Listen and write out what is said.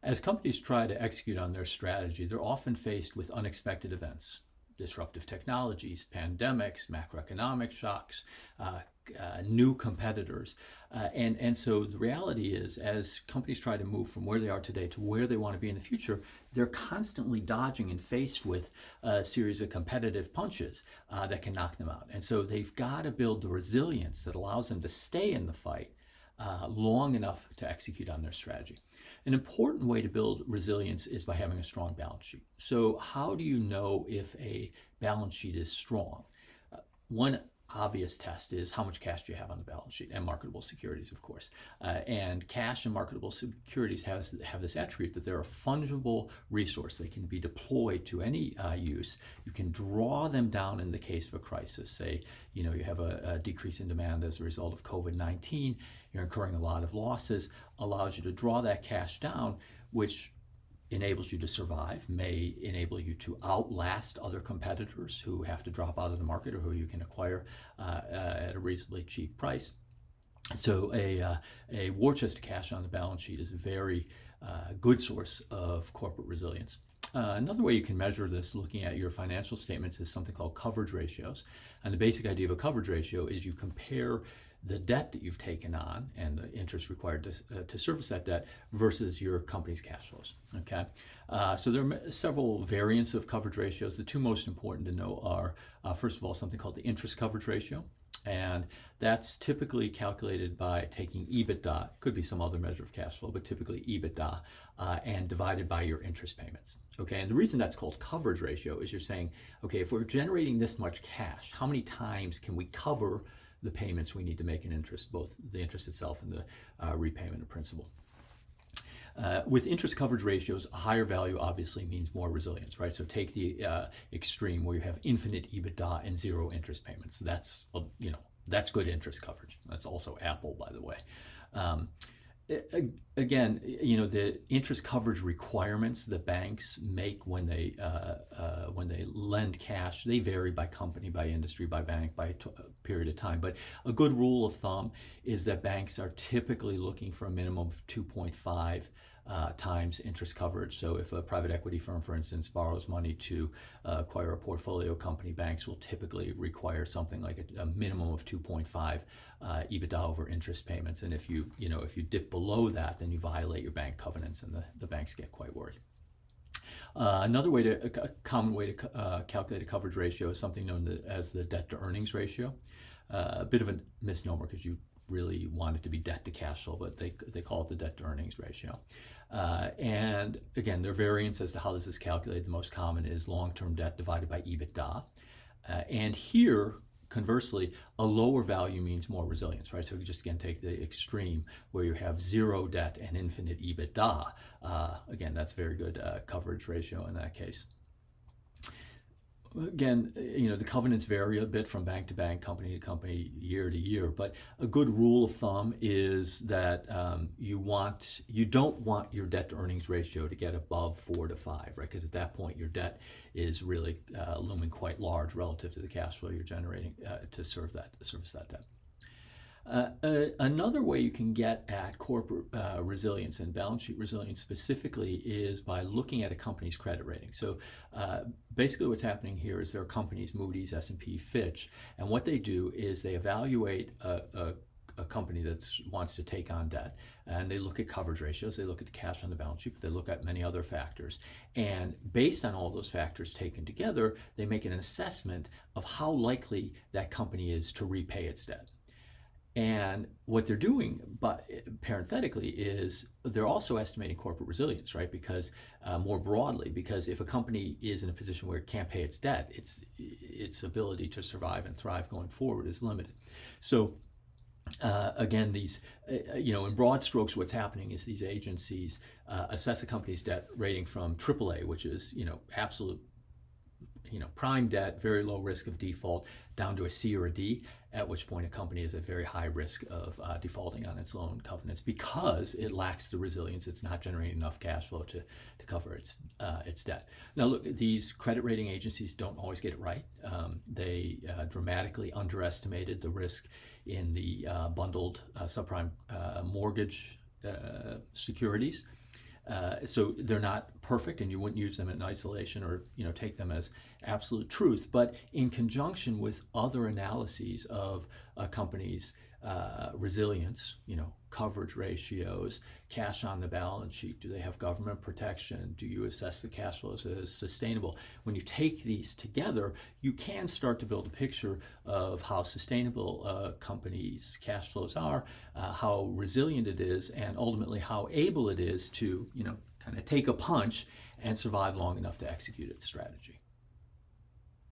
As companies try to execute on their strategy, they're often faced with unexpected events, disruptive technologies, pandemics, macroeconomic shocks, new competitors. And so the reality is, as companies try to move from where they are today to where they want to be in the future, they're constantly dodging and faced with a series of competitive punches that can knock them out. And so they've got to build the resilience that allows them to stay in the fight long enough to execute on their strategy. An important way to build resilience is by having a strong balance sheet. So how do you know if a balance sheet is strong? One obvious test is how much cash do you have on the balance sheet, and marketable securities, of course. And cash and marketable securities have this attribute that they're a fungible resource. They can be deployed to any use. You can draw them down in the case of a crisis. Say, you have a decrease in demand as a result of COVID-19. You're incurring a lot of losses. Allows you to draw that cash down, which enables you to survive, may enable you to outlast other competitors who have to drop out of the market or who you can acquire at a reasonably cheap price. So a war chest of cash on the balance sheet is a very good source of corporate resilience. Another way you can measure this looking at your financial statements is something called coverage ratios. And the basic idea of a coverage ratio is you compare the debt that you've taken on and the interest required to service that debt versus your company's cash flows. Okay, so there are several variants of coverage ratios. The two most important to know are, first of all, something called the interest coverage ratio. And that's typically calculated by taking EBITDA, could be some other measure of cash flow, but typically EBITDA, and divided by your interest payments. Okay, and the reason that's called coverage ratio is you're saying, okay, if we're generating this much cash, how many times can we cover the payments we need to make in interest, both the interest itself and the repayment of principal? With interest coverage ratios, a higher value obviously means more resilience, right? So take the extreme where you have infinite EBITDA and zero interest payments. That's good interest coverage. That's also Apple, by the way. Again, the interest coverage requirements that banks make when they lend cash, they vary by company, by industry, by bank, by period of time. But a good rule of thumb is that banks are typically looking for a minimum of 2.5 times interest coverage. So if a private equity firm, for instance, borrows money to acquire a portfolio company, banks will typically require something like a minimum of 2.5 EBITDA over interest payments. And if you dip below that, then you violate your bank covenants, and the banks get quite worried. Another a common way to calculate a coverage ratio is something known as the debt to earnings ratio. A bit of a misnomer because you really want it to be debt to cash flow, but they call it the debt to earnings ratio. And again, there are variants as to how this is calculated. The most common is long-term debt divided by EBITDA. And here, conversely, a lower value means more resilience, right? So you just, again, take the extreme where you have zero debt and infinite EBITDA. Again, that's very good coverage ratio in that case. Again, the covenants vary a bit from bank to bank, company to company, year to year, but a good rule of thumb is that you don't want your debt to earnings ratio to get above 4 to 5, right? Because at that point, your debt is really looming quite large relative to the cash flow you're generating to service that debt. Another way you can get at corporate resilience and balance sheet resilience specifically is by looking at a company's credit rating. So basically what's happening here is there are companies, Moody's, S&P, Fitch, and what they do is they evaluate a company that wants to take on debt, and they look at coverage ratios, they look at the cash on the balance sheet, but they look at many other factors. And based on all those factors taken together, they make an assessment of how likely that company is to repay its debt. And what they're doing, but parenthetically, is they're also estimating corporate resilience, right? Because more broadly, because if a company is in a position where it can't pay its debt, its ability to survive and thrive going forward is limited. So again, these, in broad strokes, what's happening is these agencies assess a company's debt rating from AAA, which is, absolute, prime debt, very low risk of default, down to a C or a D, at which point a company is at very high risk of defaulting on its loan covenants because it lacks the resilience. It's not generating enough cash flow to cover its debt. Now, look, these credit rating agencies don't always get it right. They dramatically underestimated the risk in the bundled subprime mortgage securities. So they're not perfect, and you wouldn't use them in isolation or take them as absolute truth. But in conjunction with other analyses of a company's resilience, coverage ratios, cash on the balance sheet, do they have government protection? Do you assess the cash flows as sustainable? When you take these together, you can start to build a picture of how sustainable a company's cash flows are, how resilient it is, and ultimately how able it is to, kind of take a punch and survive long enough to execute its strategy.